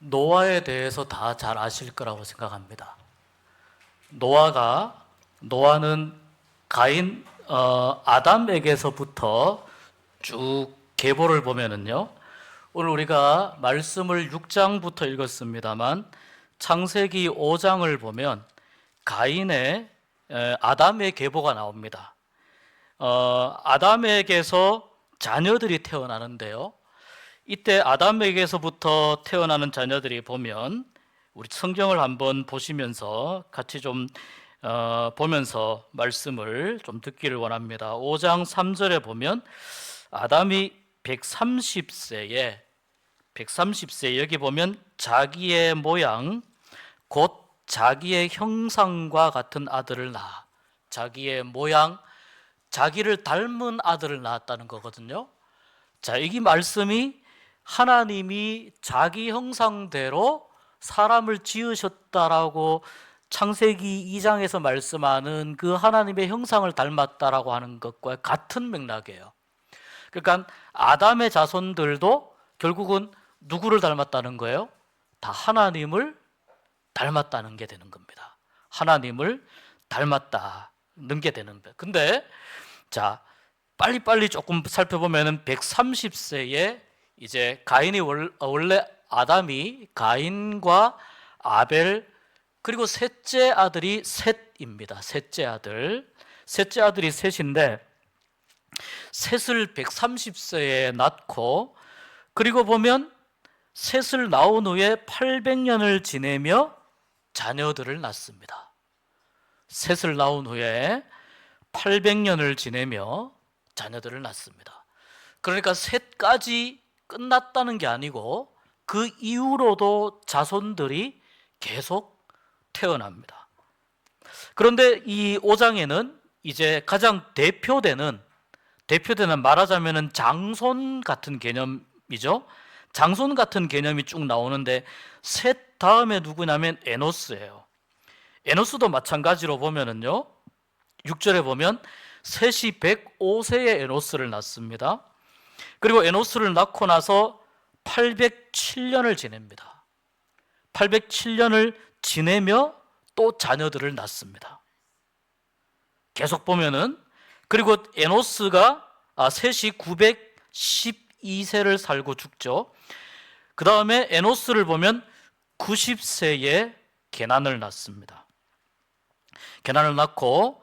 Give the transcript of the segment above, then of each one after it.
노아에 대해서 다 잘 아실 거라고 생각합니다. 노아는 아담에게서부터 쭉 계보를 보면은요, 오늘 우리가 말씀을 6장부터 읽었습니다만 창세기 5장을 보면 가인의 아담의 계보가 나옵니다. 아담에게서 자녀들이 태어나는데요, 이때 아담에게서부터 태어나는 자녀들이 보면 우리 성경을 한번 보시면서 같이 좀 보면서 말씀을 좀 듣기를 원합니다. 5장 3절에 보면 아담이 130세에 여기 보면 자기의 모양 곧 자기의 형상과 같은 아들을 낳아, 자기의 모양, 자기를 닮은 아들을 낳았다는 거거든요. 자, 이 말씀이 하나님이 자기 형상대로 사람을 지으셨다라고 창세기 2장에서 말씀하는 그 하나님의 형상을 닮았다라고 하는 것과 같은 맥락이에요. 그러니까 아담의 자손들도 결국은 누구를 닮았다는 거예요? 다 하나님을 닮았다는 게 되는 겁니다. 하나님을 닮았다는 게 되는 거예요. 근데 자, 빨리빨리 조금 살펴보면은 130세에 이제 가인이 원래 아담이 가인과 아벨 그리고 셋째 아들이 셋입니다. 셋째 아들이 셋인데 셋을 130세에 낳고 그리고 보면 셋을 낳은 후에 800년을 지내며 자녀들을 낳습니다. 셋을 낳은 후에 800년을 지내며 자녀들을 낳습니다. 그러니까 셋까지 끝났다는 게 아니고 그 이후로도 자손들이 계속 태어납니다. 그런데 이 5장에는 이제 가장 대표되는 말하자면은 장손 같은 개념이죠. 장손 같은 개념이 쭉 나오는데 셋 다음에 누구냐면 에노스예요. 에노스도 마찬가지로 보면은요, 6절에 보면 셋이 105세에 에노스를 낳습니다. 그리고 에노스를 낳고 나서 807년을 지냅니다. 807년을 지내며 또 자녀들을 낳습니다. 계속 보면은 그리고 에노스가 셋이 912세를 살고 죽죠. 그 다음에 에노스를 보면 90세에 게난을 낳습니다. 게난을 낳고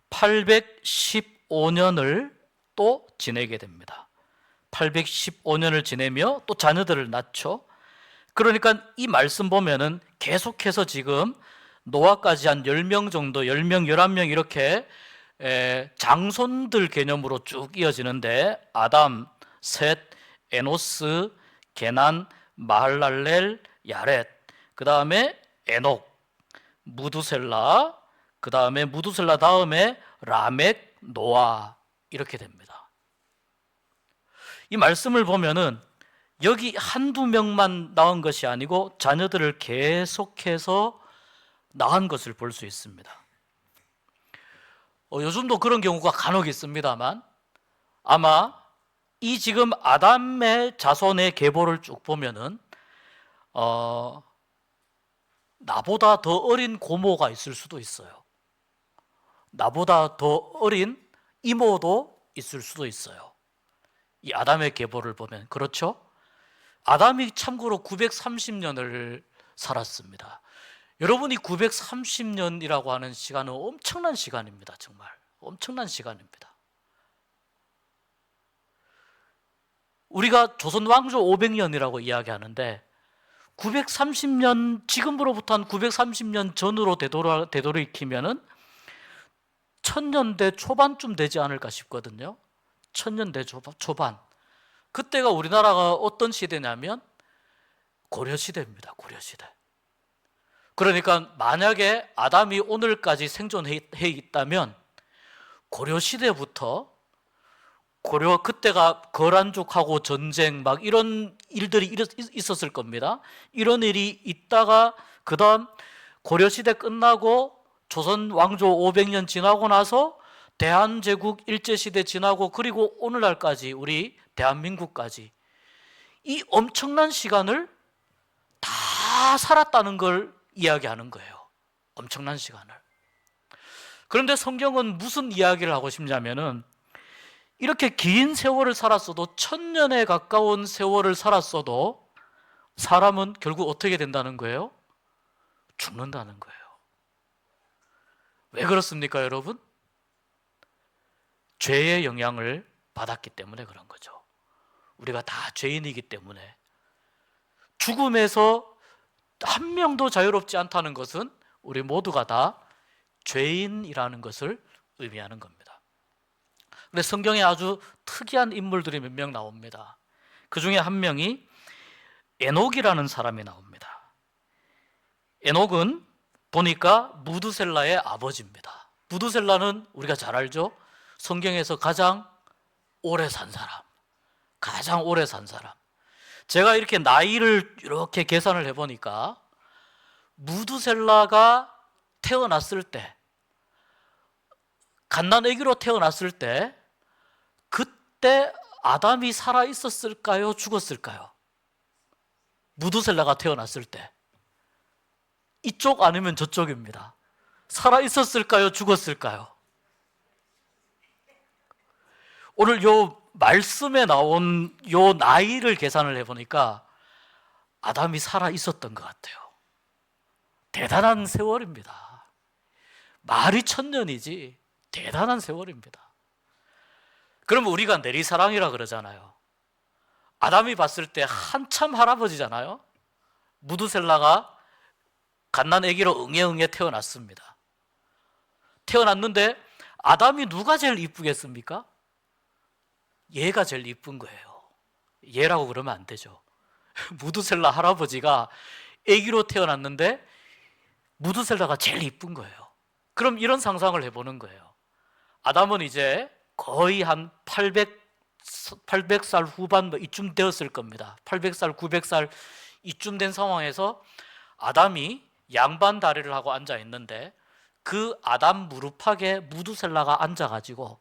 815년을 또 지내게 됩니다. 815년을 지내며 또 자녀들을 낳죠. 그러니까 이 말씀 보면은 계속해서 지금 노아까지 한 10명 정도, 10명, 11명 이렇게 장손들 개념으로 쭉 이어지는데 아담, 셋, 에노스, 게난, 마할랄렐, 야렛, 그 다음에 에녹, 무두셀라, 그 다음에 무두셀라 다음에 라멕, 노아 이렇게 됩니다. 이 말씀을 보면은 여기 한두 명만 낳은 것이 아니고 자녀들을 계속해서 낳은 것을 볼 수 있습니다. 요즘도 그런 경우가 간혹 있습니다만 아마 이 지금 아담의 자손의 계보를 쭉 보면은 나보다 더 어린 고모가 있을 수도 있어요. 나보다 더 어린 이모도 있을 수도 있어요. 이 아담의 계보를 보면 그렇죠? 아담이 참고로 930년을 살았습니다. 여러분이 930년이라고 하는 시간은 엄청난 시간입니다. 정말 엄청난 시간입니다. 우리가 조선 왕조 500년이라고 이야기하는데 930년, 지금으로부터 한 930년 전으로 되돌이키면은 1000년대 초반쯤 되지 않을까 싶거든요. 1000년대 초반. 그때가 우리나라가 어떤 시대냐면 고려시대입니다. 고려시대. 그러니까 만약에 아담이 오늘까지 생존해 있다면 고려시대부터 그때가 거란족하고 전쟁 막 이런 일들이 있었을 겁니다. 이런 일이 있다가 그 다음 고려시대 끝나고 조선 왕조 500년 지나고 나서 대한제국 일제시대 지나고 그리고 오늘날까지 우리 대한민국까지 이 엄청난 시간을 다 다 살았다는 걸 이야기하는 거예요. 엄청난 시간을. 그런데 성경은 무슨 이야기를 하고 싶냐면은 이렇게 긴 세월을 살았어도 1000년에 가까운 세월을 살았어도 사람은 결국 어떻게 된다는 거예요? 죽는다는 거예요. 왜 그렇습니까, 여러분? 죄의 영향을 받았기 때문에 그런 거죠. 우리가 다 죄인이기 때문에. 죽음에서 한 명도 자유롭지 않다는 것은 우리 모두가 다 죄인이라는 것을 의미하는 겁니다. 근데 성경에 아주 특이한 인물들이 몇 명 나옵니다. 그 중에 한 명이 에녹이라는 사람이 나옵니다. 에녹은 보니까 무두셀라의 아버지입니다. 무두셀라는 우리가 잘 알죠? 성경에서 가장 오래 산 사람, 가장 오래 산 사람. 제가 이렇게 나이를 이렇게 계산을 해보니까 무두셀라가 태어났을 때, 갓난 아기로 태어났을 때, 그때 아담이 살아 있었을까요? 죽었을까요? 무두셀라가 태어났을 때. 이쪽 아니면 저쪽입니다. 살아 있었을까요? 죽었을까요? 오늘 요 말씀에 나온 요 나이를 계산을 해보니까 아담이 살아 있었던 것 같아요. 대단한 세월입니다. 말이 1000년이지 대단한 세월입니다. 그러면 우리가 내리사랑이라 그러잖아요. 아담이 봤을 때 한참 할아버지잖아요. 무두셀라가 갓난 아기로 응애응애 태어났습니다. 태어났는데 아담이 누가 제일 이쁘겠습니까? 얘가 제일 이쁜 거예요. 얘라고 그러면 안 되죠. 무두셀라 할아버지가 아기로 태어났는데 무두셀라가 제일 이쁜 거예요. 그럼 이런 상상을 해보는 거예요. 아담은 이제 거의 한 800살 후반 뭐 이쯤 되었을 겁니다. 800살, 900살 이쯤 된 상황에서 아담이 양반 다리를 하고 앉아 있는데 그 아담 무릎팍에 무두셀라가 앉아가지고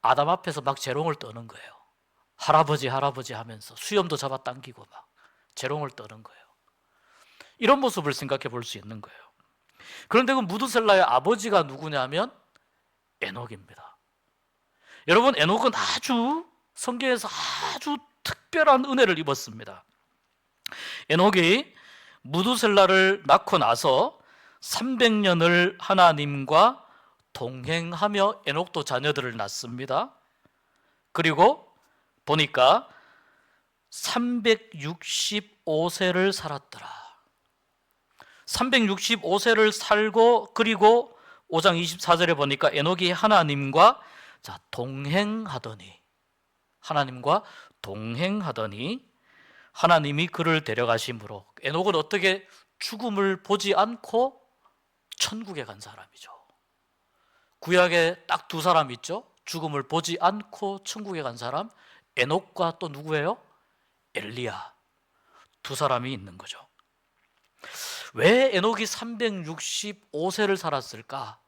아담 앞에서 막 재롱을 떠는 거예요. 할아버지 할아버지 하면서 수염도 잡아당기고 막 재롱을 떠는 거예요. 이런 모습을 생각해 볼 수 있는 거예요. 그런데 그 무두셀라의 아버지가 누구냐면 에녹입니다. 여러분, 에녹은 아주 성경에서 아주 특별한 은혜를 입었습니다. 에녹이 무두셀라를 낳고 나서 300년을 하나님과 동행하며 에녹도 자녀들을 낳습니다. 그리고 보니까 365세를 살았더라. 365세를 살고, 그리고 5장 24절에 보니까 에녹이 하나님과 동행하더니, 하나님과 동행하더니 하나님이 그를 데려가심으로, 에녹은 어떻게 죽음을 보지 않고 천국에 간 사람이죠. 구약에 딱 두 사람 있죠. 죽음을 보지 않고 천국에 간 사람, 에녹과 또 누구예요? 엘리야. 두 사람이 있는 거죠. 왜 에녹이 365세를 살았을까?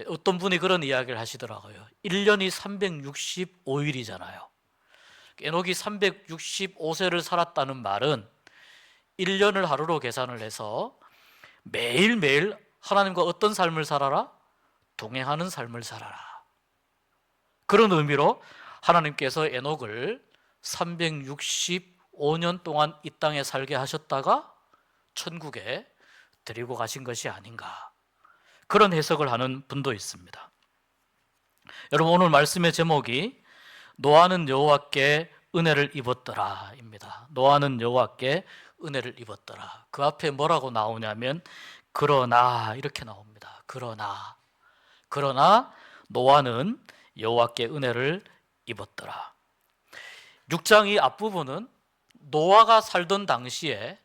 어떤 분이 그런 이야기를 하시더라고요. 1년이 365일이잖아요. 에녹이 365세를 살았다는 말은 1년을 하루로 계산을 해서 매일매일 하나님과 어떤 삶을 살아라? 동행하는 삶을 살아라. 그런 의미로 하나님께서 에녹을 365년 동안 이 땅에 살게 하셨다가 천국에 데리고 가신 것이 아닌가, 그런 해석을 하는 분도 있습니다. 여러분, 오늘 말씀의 제목이 노아는 여호와께 은혜를 입었더라 입니다. 노아는 여호와께 은혜를 입었더라. 그 앞에 뭐라고 나오냐면 그러나 이렇게 나옵니다. 그러나 노아는 여호와께 은혜를 입었더라. 6장 이 앞부분은 노아가 살던 당시에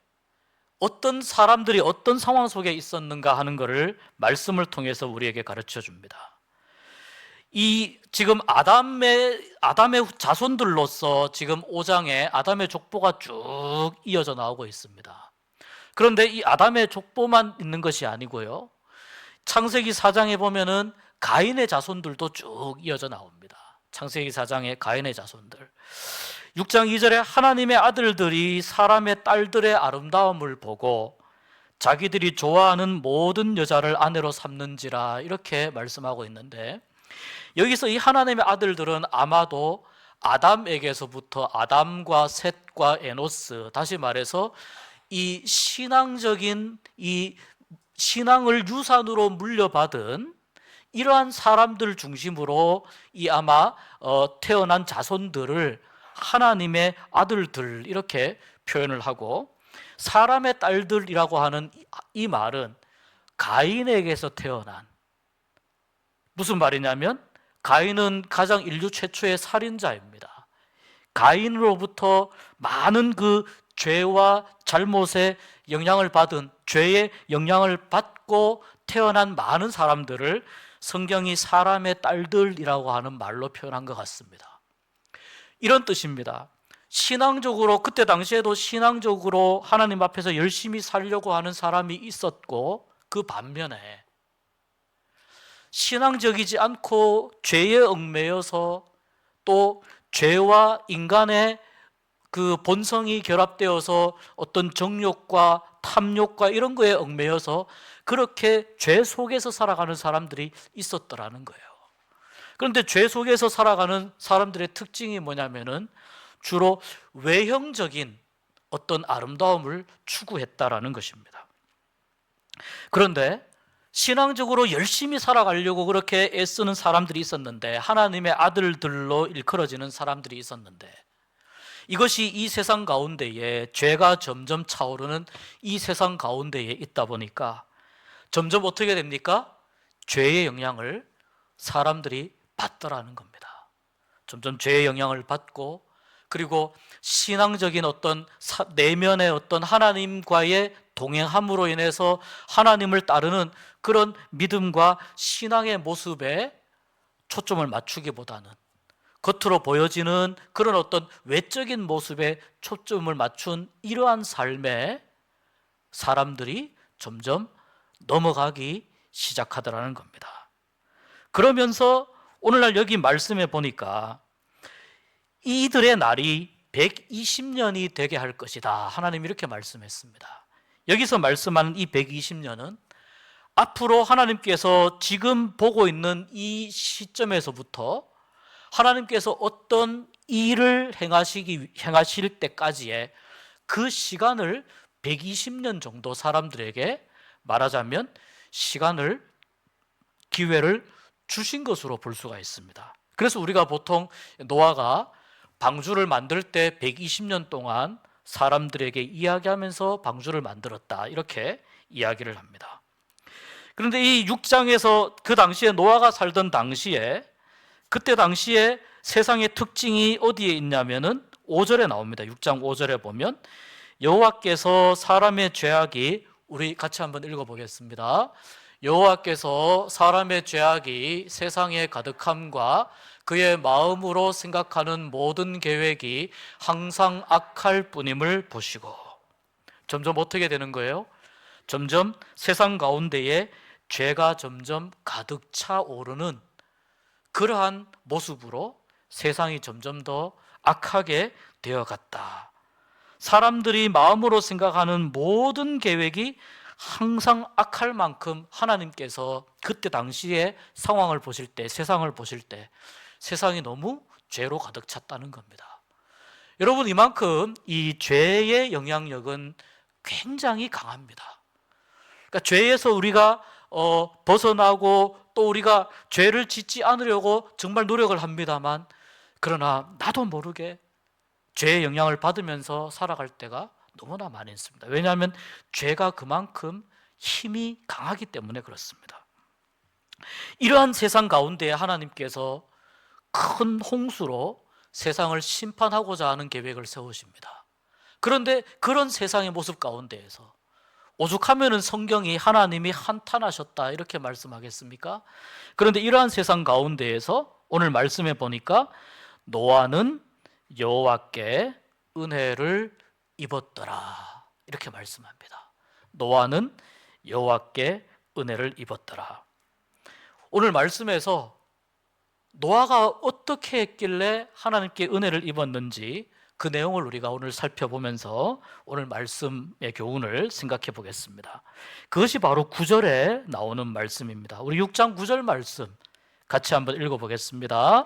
어떤 사람들이 어떤 상황 속에 있었는가 하는 것을 말씀을 통해서 우리에게 가르쳐 줍니다. 이 지금 아담의 자손들로서 지금 5장에 아담의 족보가 쭉 이어져 나오고 있습니다. 그런데 이 아담의 족보만 있는 것이 아니고요, 창세기 4장에 보면은 가인의 자손들도 쭉 이어져 나옵니다. 창세기 4장에 가인의 자손들. 6장 2절에 하나님의 아들들이 사람의 딸들의 아름다움을 보고 자기들이 좋아하는 모든 여자를 아내로 삼는지라, 이렇게 말씀하고 있는데, 여기서 이 하나님의 아들들은 아마도 아담에게서부터 아담과 셋과 에노스, 다시 말해서 이 신앙적인 이 신앙을 유산으로 물려받은 이러한 사람들 중심으로 이 아마 태어난 자손들을 하나님의 아들들, 이렇게 표현을 하고, 사람의 딸들이라고 하는 이 말은 가인에게서 태어난, 무슨 말이냐면 가인은 가장 인류 최초의 살인자입니다. 가인으로부터 많은 그 죄와 잘못의 영향을 받은, 죄의 영향을 받고 태어난 많은 사람들을 성경이 사람의 딸들이라고 하는 말로 표현한 것 같습니다. 이런 뜻입니다. 신앙적으로, 그때 당시에도 신앙적으로 하나님 앞에서 열심히 살려고 하는 사람이 있었고, 그 반면에 신앙적이지 않고 죄에 얽매여서, 또 죄와 인간의 그 본성이 결합되어서 어떤 정욕과 탐욕과 이런 거에 얽매여서 그렇게 죄 속에서 살아가는 사람들이 있었더라는 거예요. 그런데 죄 속에서 살아가는 사람들의 특징이 뭐냐면은 주로 외형적인 어떤 아름다움을 추구했다라는 것입니다. 그런데 신앙적으로 열심히 살아가려고 그렇게 애쓰는 사람들이 있었는데, 하나님의 아들들로 일컬어지는 사람들이 있었는데, 이것이 이 세상 가운데에, 죄가 점점 차오르는 이 세상 가운데에 있다 보니까 점점 어떻게 됩니까? 죄의 영향을 사람들이 받더라는 겁니다. 점점 죄의 영향을 받고, 그리고 신앙적인 어떤 내면의 어떤 하나님과의 동행함으로 인해서 하나님을 따르는 그런 믿음과 신앙의 모습에 초점을 맞추기보다는 겉으로 보여지는 그런 어떤 외적인 모습에 초점을 맞춘 이러한 삶에 사람들이 점점 넘어가기 시작하더라는 겁니다. 그러면서 오늘날 여기 말씀에 보니까 이들의 날이 120년이 되게 할 것이다, 하나님이 이렇게 말씀했습니다. 여기서 말씀하는 이 120년은 앞으로 하나님께서 지금 보고 있는 이 시점에서부터 하나님께서 어떤 일을 행하실 때까지의 그 시간을 120년 정도 사람들에게 말하자면 시간을, 기회를 주신 것으로 볼 수가 있습니다. 그래서 우리가 보통 노아가 방주를 만들 때 120년 동안 사람들에게 이야기하면서 방주를 만들었다, 이렇게 이야기를 합니다. 그런데 이 6장에서 그 당시에 노아가 살던 당시에, 그때 당시에 세상의 특징이 어디에 있냐면은 5절에 나옵니다. 6장 5절에 보면 여호와께서 사람의 죄악이, 우리 같이 한번 읽어보겠습니다. 여호와께서 사람의 죄악이 세상에 가득함과 그의 마음으로 생각하는 모든 계획이 항상 악할 뿐임을 보시고, 점점 어떻게 되는 거예요? 점점 세상 가운데에 죄가 점점 가득 차오르는 그러한 모습으로 세상이 점점 더 악하게 되어갔다. 사람들이 마음으로 생각하는 모든 계획이 항상 악할 만큼 하나님께서 그때 당시에 상황을 보실 때, 세상을 보실 때 세상이 너무 죄로 가득 찼다는 겁니다. 여러분, 이만큼 이 죄의 영향력은 굉장히 강합니다. 그러니까 죄에서 우리가 벗어나고, 또 우리가 죄를 짓지 않으려고 정말 노력을 합니다만, 그러나 나도 모르게 죄의 영향을 받으면서 살아갈 때가 너무나 많이 있습니다. 왜냐하면 죄가 그만큼 힘이 강하기 때문에 그렇습니다. 이러한 세상 가운데 하나님께서 큰 홍수로 세상을 심판하고자 하는 계획을 세우십니다. 그런데 그런 세상의 모습 가운데에서 오죽하면은 성경이 하나님이 한탄하셨다 이렇게 말씀하겠습니까? 그런데 이러한 세상 가운데에서 오늘 말씀해 보니까 노아는 여호와께 은혜를 입었더라 이렇게 말씀합니다. 노아는 여호와께 은혜를 입었더라. 오늘 말씀에서 노아가 어떻게 했길래 하나님께 은혜를 입었는지 그 내용을 우리가 오늘 살펴보면서 오늘 말씀의 교훈을 생각해 보겠습니다. 그것이 바로 9절에 나오는 말씀입니다. 우리 6장 9절 말씀 같이 한번 읽어보겠습니다.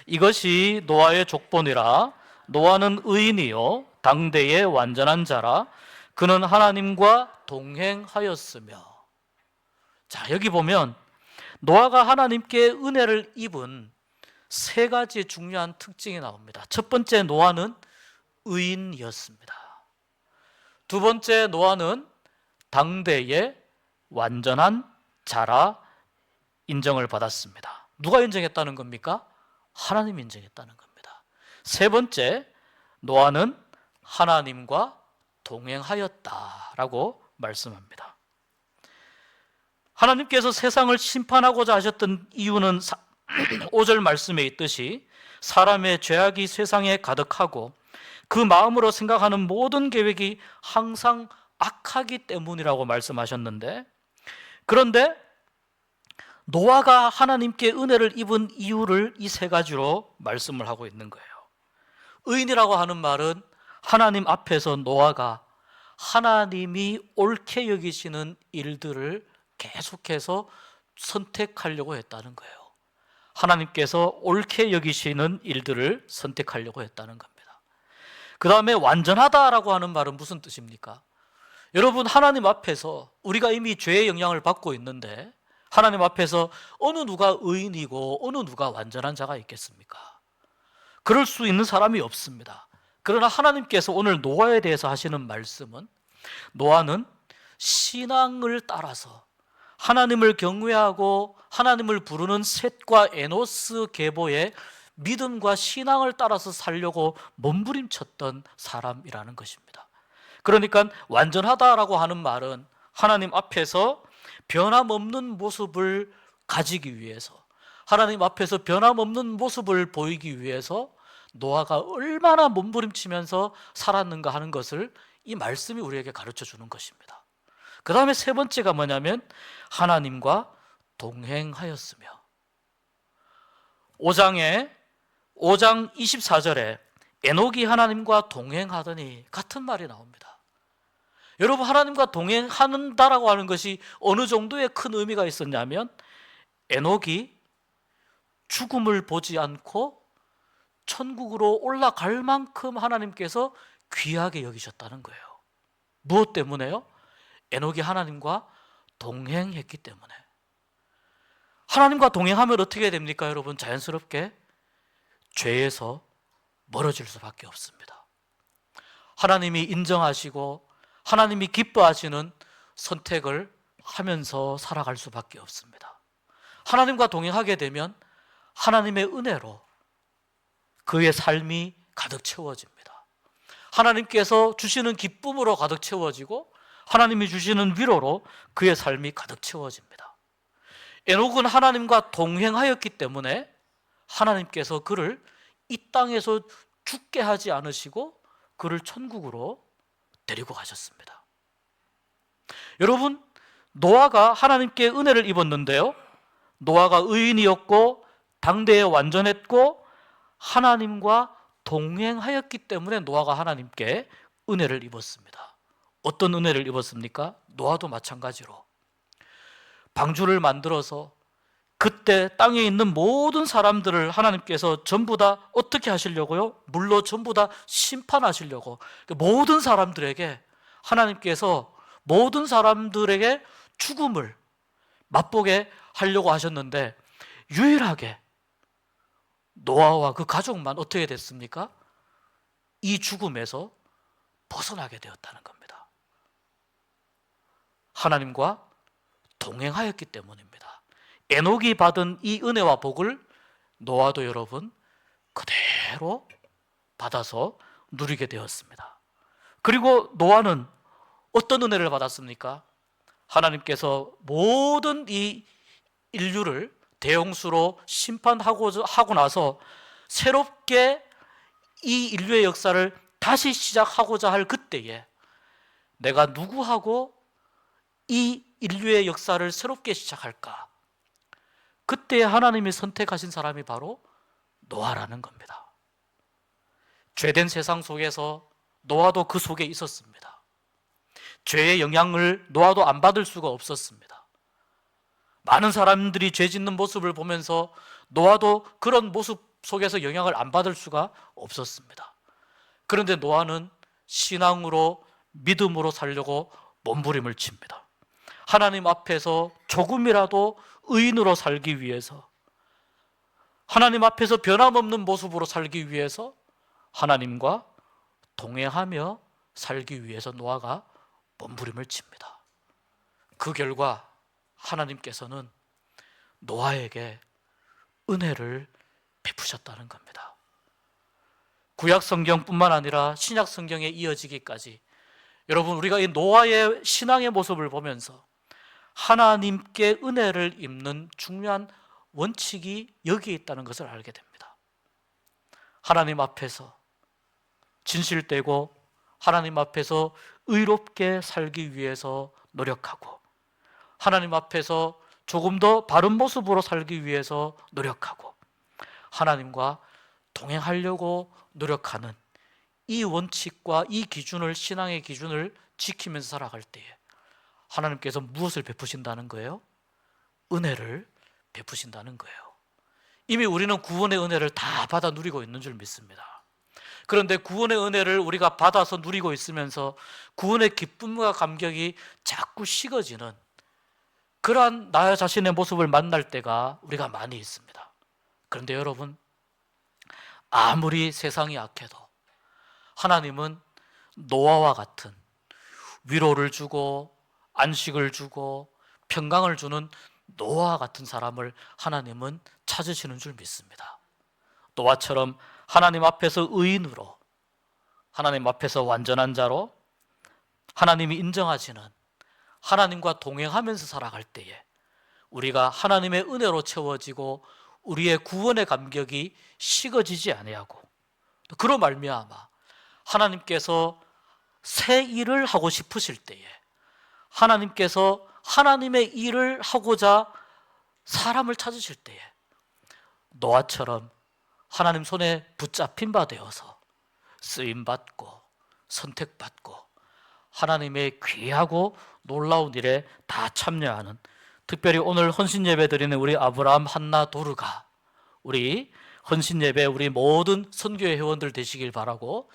이것이 노아의 족보니라. 노아는 의인이요 당대의 완전한 자라. 그는 하나님과 동행하였으며. 자, 여기 보면 노아가 하나님께 은혜를 입은 세 가지 중요한 특징이 나옵니다. 첫 번째, 노아는 의인이었습니다. 두 번째, 노아는 당대의 완전한 자라 인정을 받았습니다. 누가 인정했다는 겁니까? 하나님이 인정했다는 겁니다. 세 번째, 노아는 하나님과 동행하였다라고 말씀합니다. 하나님께서 세상을 심판하고자 하셨던 이유는 5절 말씀에 있듯이 사람의 죄악이 세상에 가득하고 그 마음으로 생각하는 모든 계획이 항상 악하기 때문이라고 말씀하셨는데, 그런데 노아가 하나님께 은혜를 입은 이유를 이 세 가지로 말씀을 하고 있는 거예요. 의인이라고 하는 말은 하나님 앞에서 노아가 하나님이 옳게 여기시는 일들을 계속해서 선택하려고 했다는 거예요. 하나님께서 옳게 여기시는 일들을 선택하려고 했다는 겁니다. 그 다음에 완전하다라고 하는 말은 무슨 뜻입니까? 여러분, 하나님 앞에서 우리가 이미 죄의 영향을 받고 있는데 하나님 앞에서 어느 누가 의인이고 어느 누가 완전한 자가 있겠습니까? 그럴 수 있는 사람이 없습니다. 그러나 하나님께서 오늘 노아에 대해서 하시는 말씀은 노아는 신앙을 따라서 하나님을 경외하고 하나님을 부르는 셋과 에노스 계보의 믿음과 신앙을 따라서 살려고 몸부림쳤던 사람이라는 것입니다. 그러니까 완전하다라고 하는 말은 하나님 앞에서 변함없는 모습을 가지기 위해서, 하나님 앞에서 변함없는 모습을 보이기 위해서 노아가 얼마나 몸부림치면서 살았는가 하는 것을 이 말씀이 우리에게 가르쳐 주는 것입니다. 그 다음에 세 번째가 뭐냐면 하나님과 동행하였으며. 5장 24절에 에녹이 하나님과 동행하더니 같은 말이 나옵니다. 여러분, 하나님과 동행한다라고 하는 것이 어느 정도의 큰 의미가 있었냐면 에녹이 죽음을 보지 않고 천국으로 올라갈 만큼 하나님께서 귀하게 여기셨다는 거예요. 무엇 때문에요? 에녹이 하나님과 동행했기 때문에. 하나님과 동행하면 어떻게 됩니까, 여러분? 자연스럽게 죄에서 멀어질 수밖에 없습니다. 하나님이 인정하시고 하나님이 기뻐하시는 선택을 하면서 살아갈 수밖에 없습니다. 하나님과 동행하게 되면 하나님의 은혜로 그의 삶이 가득 채워집니다. 하나님께서 주시는 기쁨으로 가득 채워지고 하나님이 주시는 위로로 그의 삶이 가득 채워집니다. 에녹은 하나님과 동행하였기 때문에 하나님께서 그를 이 땅에서 죽게 하지 않으시고 그를 천국으로 데리고 가셨습니다. 여러분, 노아가 하나님께 은혜를 입었는데요, 노아가 의인이었고 당대에 완전했고 하나님과 동행하였기 때문에 노아가 하나님께 은혜를 입었습니다. 어떤 은혜를 입었습니까? 노아도 마찬가지로 방주를 만들어서 그때 땅에 있는 모든 사람들을 하나님께서 전부 다 어떻게 하시려고요? 물로 전부 다 심판하시려고, 모든 사람들에게 하나님께서 모든 사람들에게 죽음을 맛보게 하려고 하셨는데 유일하게 노아와 그 가족만 어떻게 됐습니까? 이 죽음에서 벗어나게 되었다는 겁니다. 하나님과 동행하였기 때문입니다. 에녹이 받은 이 은혜와 복을 노아도 여러분 그대로 받아서 누리게 되었습니다. 그리고 노아는 어떤 은혜를 받았습니까? 하나님께서 모든 이 인류를 대홍수로 심판하고 나서 새롭게 이 인류의 역사를 다시 시작하고자 할 그때에 내가 누구하고 이 인류의 역사를 새롭게 시작할까? 그때 하나님이 선택하신 사람이 바로 노아라는 겁니다. 죄된 세상 속에서 노아도 그 속에 있었습니다. 죄의 영향을 노아도 안 받을 수가 없었습니다. 많은 사람들이 죄 짓는 모습을 보면서 노아도 그런 모습 속에서 영향을 안 받을 수가 없었습니다. 그런데 노아는 신앙으로, 믿음으로 살려고 몸부림을 칩니다. 하나님 앞에서 조금이라도 의인으로 살기 위해서, 하나님 앞에서 변함없는 모습으로 살기 위해서, 하나님과 동행하며 살기 위해서 노아가 몸부림을 칩니다. 그 결과 하나님께서는 노아에게 은혜를 베푸셨다는 겁니다. 구약 성경뿐만 아니라 신약 성경에 이어지기까지 여러분, 우리가 이 노아의 신앙의 모습을 보면서 하나님께 은혜를 입는 중요한 원칙이 여기에 있다는 것을 알게 됩니다. 하나님 앞에서 진실되고 하나님 앞에서 의롭게 살기 위해서 노력하고, 하나님 앞에서 조금 더 바른 모습으로 살기 위해서 노력하고, 하나님과 동행하려고 노력하는 이 원칙과 이 기준을, 신앙의 기준을 지키면서 살아갈 때에 하나님께서 무엇을 베푸신다는 거예요? 은혜를 베푸신다는 거예요. 이미 우리는 구원의 은혜를 다 받아 누리고 있는 줄 믿습니다. 그런데 구원의 은혜를 우리가 받아서 누리고 있으면서 구원의 기쁨과 감격이 자꾸 식어지는 그러한 나 자신의 모습을 만날 때가 우리가 많이 있습니다. 그런데 여러분, 아무리 세상이 악해도 하나님은 노아와 같은 위로를 주고 안식을 주고 평강을 주는 노아와 같은 사람을 하나님은 찾으시는 줄 믿습니다. 노아처럼 하나님 앞에서 의인으로, 하나님 앞에서 완전한 자로, 하나님이 인정하시는, 하나님과 동행하면서 살아갈 때에 우리가 하나님의 은혜로 채워지고 우리의 구원의 감격이 식어지지 아니하고, 그로 말미암아 하나님께서 새 일을 하고 싶으실 때에, 하나님께서 하나님의 일을 하고자 사람을 찾으실 때에 노아처럼 하나님 손에 붙잡힌 바 되어서 쓰임받고 선택받고 하나님의 귀하고 놀라운 일에 다 참여하는, 특별히 오늘 헌신예배 드리는 우리 아브라함, 한나, 도르가 우리 헌신예배 우리 모든 선교회 회원들 되시길 바라고,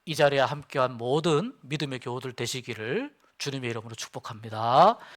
이 자리에 함께한 모든 믿음의 교우들 되시기를 주님의 이름으로 축복합니다.